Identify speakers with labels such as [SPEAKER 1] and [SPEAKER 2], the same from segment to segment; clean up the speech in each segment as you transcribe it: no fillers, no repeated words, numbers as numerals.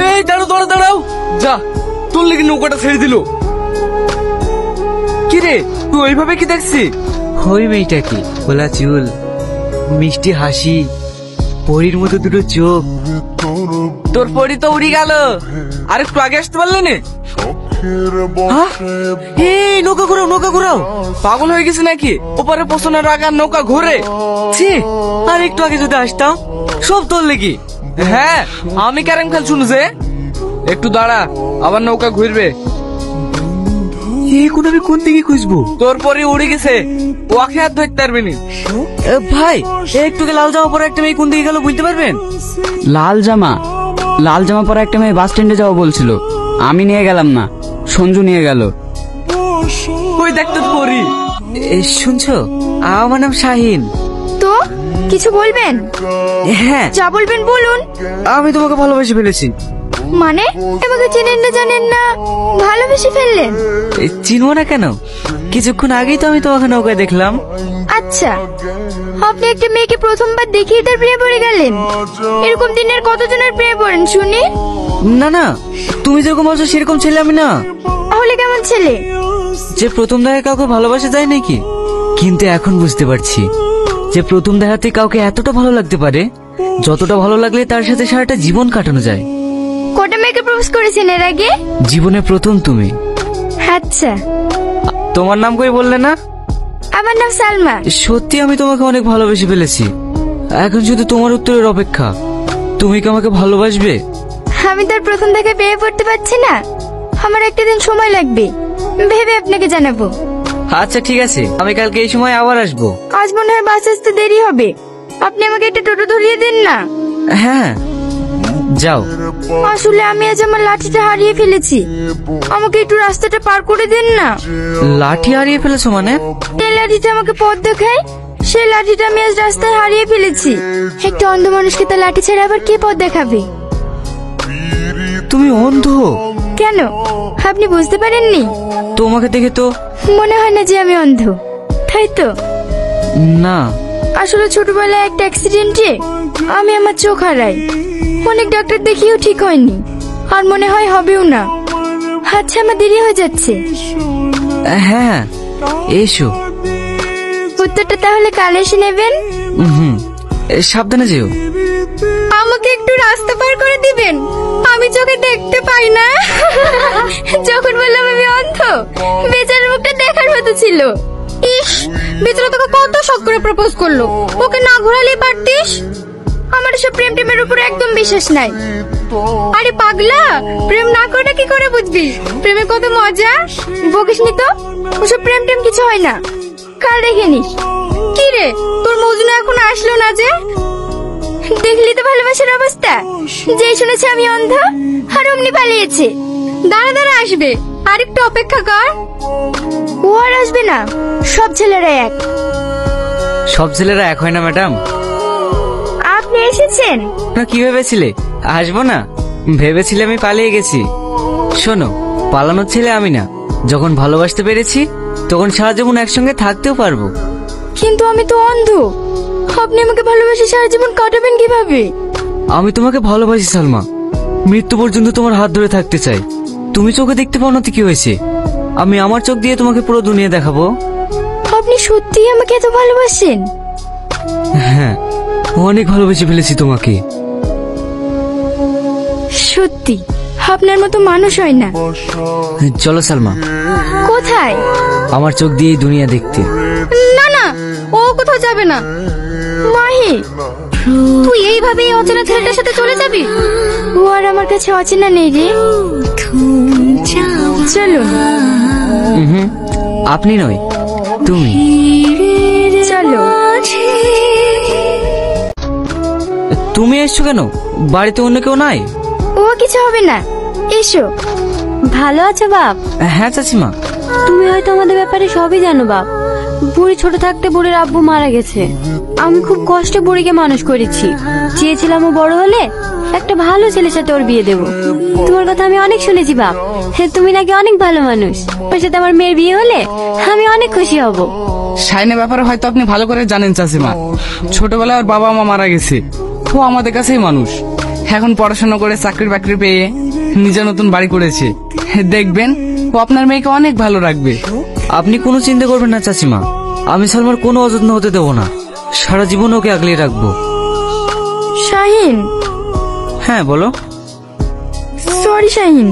[SPEAKER 1] এই দাঁড়াও দাঁড়াও দাঁড়াও, যা তোর লেগে নৌকাটা ছেড়ে দিল। কি রে তুই ওইভাবে কি দেখছি?
[SPEAKER 2] ওই মেয়েটা কি, খোলা চুল, মিষ্টি হাসি, পরীর মতো দুটো চোখ।
[SPEAKER 1] তোর পরি তো উড়ি গেল, আর একটু আগে আসতে পারলে না? এই নৌকা ঘুরাও নৌকা ঘুরাও, পাগল হয়ে গেছে নাকি? ওপারে পছন্দের আগার নৌকা ঘুরে।
[SPEAKER 2] ছি, আর একটু আগে যদি আসতাম। সব তোর লেগে।
[SPEAKER 1] হ্যাঁ আমি ক্যারেম খেল শুনু যে। একটু দাঁড়া, আবার নৌকা ঘুরবে।
[SPEAKER 2] এখন আমি কোন দিকে খুঁজবো?
[SPEAKER 1] তোর পরে উড়ে গেছে, ওকে হাত ধরতে পারবি না।
[SPEAKER 2] ভাই একটু লাল জামা পরে একটা মেয়ে কোন দিকে গেল বুঝতে পারবেন?
[SPEAKER 3] লাল জামা পরা একটা মেয়ে বাস স্ট্যান্ডে যাওয়া বলছিল, আমি নিয়ে গেলাম না, সঞ্জু নিয়ে গেল।
[SPEAKER 1] ওই দেখতে পরি।
[SPEAKER 2] শুনছো, আমার নাম শাহিন।
[SPEAKER 4] তো কিছু বলবেন?
[SPEAKER 2] হ্যাঁ,
[SPEAKER 4] যা বলবেন বলুন।
[SPEAKER 2] আমি তোমাকে ভালোবেসে ফেলেছি।
[SPEAKER 4] মানে আমাকে চেনেন না জানেন না, ভালোবেসে ফেললেন?
[SPEAKER 2] চিনবো না কেন? কিছুক্ষণ আগেই তো আমি তোমাকে নৌকায় দেখলাম।
[SPEAKER 4] আচ্ছা, আপনি একটা মেয়েকে প্রথমবার দেখিয়ে তার প্রেমে পড়ে গেলেন? এরকম দিনের কতজনের প্রেমে পড়েন শুনি?
[SPEAKER 2] না না, তুমি যেরকম বলছো সেরকম ছেলে আমি না।
[SPEAKER 4] তাহলে কেমন ছেলে?
[SPEAKER 2] যে প্রথম দেখায় কাউকে ভালোবাসা যায় নাকি? কিন্তু এখন বুঝতে পারছি যে প্রথম দেখাতে কাউকে এতটা ভালো লাগতে পারে, যতটা ভালো লাগলে তার সাথে সারাটা জীবন কাটানো যায়।
[SPEAKER 4] কটা মেয়েকে প্রপোজ করেছেন এর আগে?
[SPEAKER 2] জীবনে প্রথম তুমি।
[SPEAKER 4] আচ্ছা,
[SPEAKER 2] তোমার নাম কই বললে না?
[SPEAKER 4] আমার নাম সালমা।
[SPEAKER 2] সত্যি আমি তোমাকে অনেক ভালোবেসে ফেলেছি। এখন শুধু তোমার উত্তরের অপেক্ষা। তুমি কি আমাকে ভালোবাসবে?
[SPEAKER 4] আমি তার প্রথম দেখে বিয়ে পড়তে পারছি না, আমার একটা দিন সময় লাগবে, ভেবে আপনাকে জানাবো।
[SPEAKER 2] আচ্ছা ঠিক আছে, আমি কালকে এই সময় আবার আসবো।
[SPEAKER 4] আজ মনে হয় বাস আসতে দেরি হবে, আপনি আমাকে একটা টোটো ধরিয়ে দিন না।
[SPEAKER 2] হ্যাঁ যাও।
[SPEAKER 4] আসলে আমি আজ আমার লাঠিটা হারিয়ে ফেলেছি, আমাকে একটু রাস্তাটা পার করে দিন না।
[SPEAKER 2] লাঠি হারিয়ে ফেলেছো মানে?
[SPEAKER 4] এই লাঠিটা আমাকে পথ দেখায়, সেই লাঠিটা আমি আজ রাস্তায় হারিয়ে ফেলেছি। একটা অন্ধ মানুষকে তার লাঠি ছেড়ে আবার কে পথ দেখাবে?
[SPEAKER 2] তুমি অন্ধ?
[SPEAKER 4] কেন, আপনি বুঝতে পারেননি?
[SPEAKER 2] তোমাকে দেখে তো
[SPEAKER 4] মনে হয় না যে আমি অন্ধ, তাই তো?
[SPEAKER 2] না।
[SPEAKER 4] আসলে ছোটবেলায় একটা অ্যাক্সিডেন্টে আমি আমার চোখ হারাই, অনেক ডাক্তার দেখিয়েও ঠিক হয়নি, আর মনে হয় হবেও না। আচ্ছা আমার দেরি হয়ে যাচ্ছে।
[SPEAKER 2] হ্যাঁ এসো।
[SPEAKER 4] উত্তরটা তাহলে কাল এসে নেবেন।
[SPEAKER 2] সাবধানে যেও।
[SPEAKER 4] আমাকে একটু রাস্তা পার করে দিবেন, আমি চোখে দেখতে পাই না। যখন বললাম আমি অন্ধ, বেচারার মুখটা দেখার মতো ছিল। ইস, বেচারা তোকে কত শখ করে প্রপোজ করলো, ওকে না ঘোরালেই পারতিস। আমার এসব প্রেম টেমের উপর একদম বিশ্বাস নাই। আরে পাগলা, প্রেম না করে কি করে বুঝবি প্রেমে কত মজা? বকিসনি তো, ওসব প্রেম টেম কিছু হয় না, কাল দেখে নিস। কি রে, তোর মজনু এখন আসলো না যে? দেখলি তো ভালোবাসার অবস্থা, যেই শুনেছে আমি অন্ধ আর অমনি পালিয়েছে। দাঁড়া দাঁড়া আসবে, আর একটু অপেক্ষা কর। ও আর আসবে না, সব ছেলেরা এক।
[SPEAKER 2] সব ছেলেরা এক হয় না ম্যাডাম।
[SPEAKER 4] আপনি এসেছেন?
[SPEAKER 2] না, কি ভেবেছিলে আসবো না? ভেবেছিলে আমি পালিয়ে গেছি? শোনো, পালানোর ছেলে আমি না। যখন ভালোবাসতে পেরেছি তখন সারা জীবন একসঙ্গে থাকতেও পারবো।
[SPEAKER 4] কিন্তু আমি তো অন্ধ, আপনি আমাকে ভালোবেসে সারা জীবন কাটাবেন কিভাবে?
[SPEAKER 2] আমি তোমাকে ভালোবাসি সালমা, মৃত্যু পর্যন্ত তোমার হাত ধরে থাকতে চাই। তুমি চোখে দেখতে পাও না তো কি হয়েছে? আমি আমার চোখ দিয়ে তোমাকে পুরো দুনিয়া দেখাবো।
[SPEAKER 4] আপনি সত্যিই আমাকে এত ভালোবাসেন?
[SPEAKER 2] হ্যাঁ, অনেক ভালোবেসে ফেলেছি তোমাকে।
[SPEAKER 4] সত্যি আপনার মতো মানুষ হয় না।
[SPEAKER 2] চলো সালমা।
[SPEAKER 4] কোথায়?
[SPEAKER 2] আমার চোখ দিয়ে দুনিয়া দেখতে।
[SPEAKER 4] না না, ও কোথাও যাবে না। মাহি, তুই এইভাবেই অচেনা ছেলেটার সাথে চলে যাবি? ও আর আমার কাছে অচেনা নেই রে, চলুন।
[SPEAKER 2] আপনি নয়, তুমি।
[SPEAKER 4] চলো।
[SPEAKER 2] তুমি এসছো কেন? বাড়িতে অন্য কেউ নাই?
[SPEAKER 4] ও কিছু হবে না, এসো। ভালো আছো বাপ?
[SPEAKER 2] হ্যাঁ চাচিমা।
[SPEAKER 4] তুমি হয়তো আমাদের ব্যাপারে সবই জানো বাপ। বুড়ি ছোট থাকতে বুড়ির আব্বু মারা গেছে, আমি খুব কষ্টে বুড়িকে মানুষ করেছি। চেয়েছিলাম ও বড় হলে একটা ভালো ছেলের সাথে ওর বিয়ে দেবো। তোমার কথা আমি অনেক শুনেছি বাপ, তুমি নাকি অনেক ভালো মানুষ। ওর সাথে আমার মেয়ের বিয়ে হলে আমি অনেক খুশি হব।
[SPEAKER 1] শাইনের ব্যাপারে হয়তো আপনি ভালো করে জানেন চাচিমা। ছোটবেলায় ওর বাবা মা মারা গেছে, ও আমাদের কাছেই মানুষ। এখন পড়াশোনা করে চাকরি বাকরি পেয়ে নিজে নতুন বাড়ি করেছে। দেখবেন ও আপনার মেয়েকে অনেক ভালো রাখবে।
[SPEAKER 2] আপনি কোনো চিন্তা করবেন না চাচিমা, আমি সালমার কোনো অযত্ন হতে দেবো না, সারা জীবন ওকে আগলে রাখবো।
[SPEAKER 4] শাহিন,
[SPEAKER 2] হ্যাঁ বলো।
[SPEAKER 4] সরি শাহিন,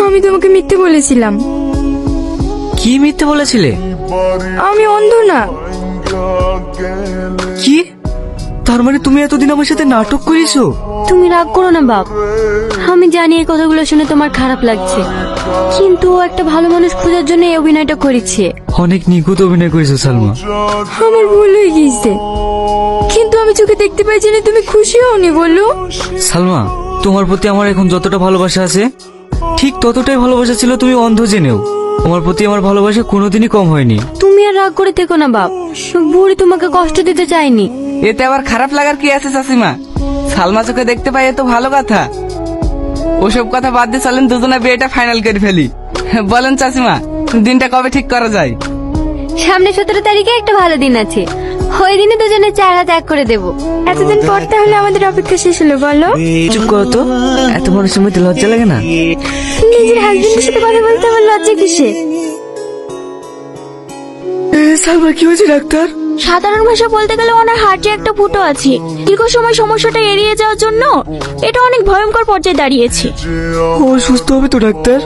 [SPEAKER 4] আমি তোমাকে মিথ্যে বলেছিলাম।
[SPEAKER 2] কি মিথ্যে বলেছিলে?
[SPEAKER 4] আমি অন্ধ না।
[SPEAKER 2] কি? তার মানে তুমি এতদিন আমার সাথে নাটক করেছো?
[SPEAKER 5] তুমি রাগ করো না বাপ, আমি জানি এই কথাগুলো শুনে তোমার খারাপ লাগছে, কিন্তু ও একটা ভালো মানুষ খোঁজার জন্য এই অভিনয়টা করেছে।
[SPEAKER 2] অনেক নিখুঁত অভিনয় করেছো সালমা।
[SPEAKER 4] আমার ভুল হয়ে গিয়েছে, কিন্তু আমি চোখে দেখতে পাইছি না। তুমি খুশি হওনি বলো?
[SPEAKER 2] সালমা, তোমার প্রতি আমার এখন যতটা ভালোবাসা আছে ঠিক ততটাই ভালোবাসা ছিল তুমি অন্ধ জেনেও। তোমার প্রতি আমার ভালোবাসা কোনোদিনই কম হয়নি।
[SPEAKER 5] তুমি আর রাগ করে থেকো না বাপ, বুড়ি তোমাকে কষ্ট দিতে চাইনি।
[SPEAKER 1] এতে আবার খারাপ লাগার কি আছে চাচিমা? সালমা চোখে দেখতে পাই তো ভালো কথা। ওসব কথা বাদ দিয়ে চলেন দুজনে বিয়েটা ফাইনাল করে ফেলি। বলেন চাচিমা, দিনটা কবে ঠিক করা যায়?
[SPEAKER 5] সামনে 17 তারিখে একটা ভালো দিন আছে, ওই দিনে দুজনে 4 হাত এক করে দেবো।
[SPEAKER 4] এতদিন পর তাহলে আমাদের অপেক্ষা শেষ হলো বলো?
[SPEAKER 2] চুপ করো তো, এত মানুষের মধ্যে লজ্জা লাগে না?
[SPEAKER 4] নিজের হাজবেন্ডের সাথে কথা বলতে আমার লজ্জা কিসে?
[SPEAKER 2] সালমা কি হয়েছে ডাক্তার?
[SPEAKER 5] সাধারণ ভাষা বলতে গেলে ওনার হার্টে একটা ফুটো আছে। দীর্ঘ সময় সমস্যাটা এড়িয়ে যাওয়ার জন্য এটা অনেক ভয়ঙ্কর পর্যায়ে দাঁড়িয়েছে।
[SPEAKER 2] ও সুস্থ হবে তো ডাক্তার?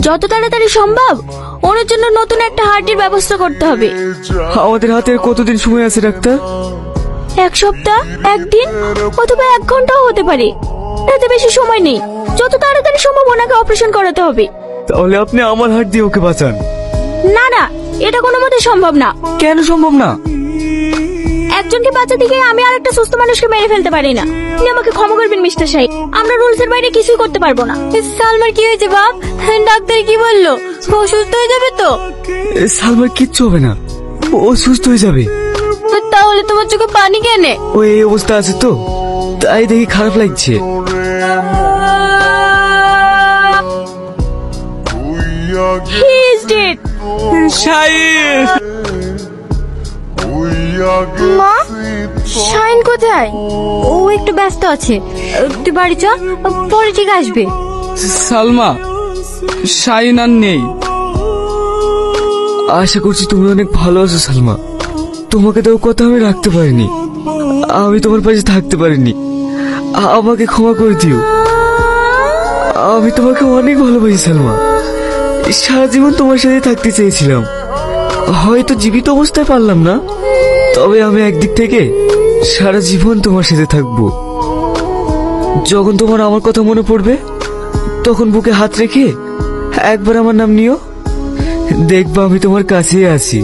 [SPEAKER 5] যত তাড়াতাড়ি সম্ভব ওনার জন্য নতুন একটা হার্টের ব্যবস্থা করতে হবে।
[SPEAKER 2] আমাদের হাতে কতদিন সময় আছে ডাক্তার?
[SPEAKER 5] 1 সপ্তাহ, 1 দিন অথবা 1 ঘন্টাও হতে পারে, এতে বেশি সময় নেই। যত তাড়াতাড়ি সম্ভব ওনাকে অপারেশন করাতে হবে।
[SPEAKER 2] তাহলে আপনি আমার হাত দিয়ে ওকে বাঁচান।
[SPEAKER 5] না না, এটা কোনো মতে সম্ভব না।
[SPEAKER 2] কেন সম্ভব না?
[SPEAKER 5] একজনকে বাঁচাতে গিয়ে আমি আর একটা সুস্থ মানুষকে মেরে ফেলতে পারি না। আপনি আমাকে ক্ষমা করবেন মিস্টার সাহেব, আমরা রুলসের বাইরে কিছুই করতে পারবো না।
[SPEAKER 4] সালমার কি হয়েছে বাপ? ডাক্তার কি বললো? ও সুস্থ হয়ে যাবে তো?
[SPEAKER 2] সালমার কিচ্ছু হবে না, ও সুস্থ হয়ে যাবে।
[SPEAKER 4] তাহলে তোমার চোখে পানি কেনে?
[SPEAKER 2] ও এই অবস্থা আছে তো তাই দেখি খারাপ লাগছে।
[SPEAKER 5] He is dead.
[SPEAKER 1] শাহিন,
[SPEAKER 4] মা, শাহিন কোথায়?
[SPEAKER 5] ও একটু ব্যস্ত আছে, তুই বাড়ি চ, পরে ঠিক আসবে।
[SPEAKER 1] সালমা, শাহিন আর নেই।
[SPEAKER 2] আশা করছি তুমি অনেক ভালো আছো সালমা। তোমাকে তো কথা আমি রাখতে পারিনি, আমি তোমার পাশে থাকতে পারিনি, আমাকে ক্ষমা করে দিও। আমি তোমাকে অনেক ভালোবাসি সালমা, সারা জীবন তোমার সাথে থাকতে চেয়েছিলাম। হয়তো জীবিত অবস্থায় পারলাম না, তবে আমি একদিক থেকে সারা জীবন তোমার সাথে থাকবো। যখন তোমার আমার কথা মনে পড়বে তখন বুকে হাত রেখে একবার আমার নাম নিও, দেখবা আমি তোমার কাছেই আছি।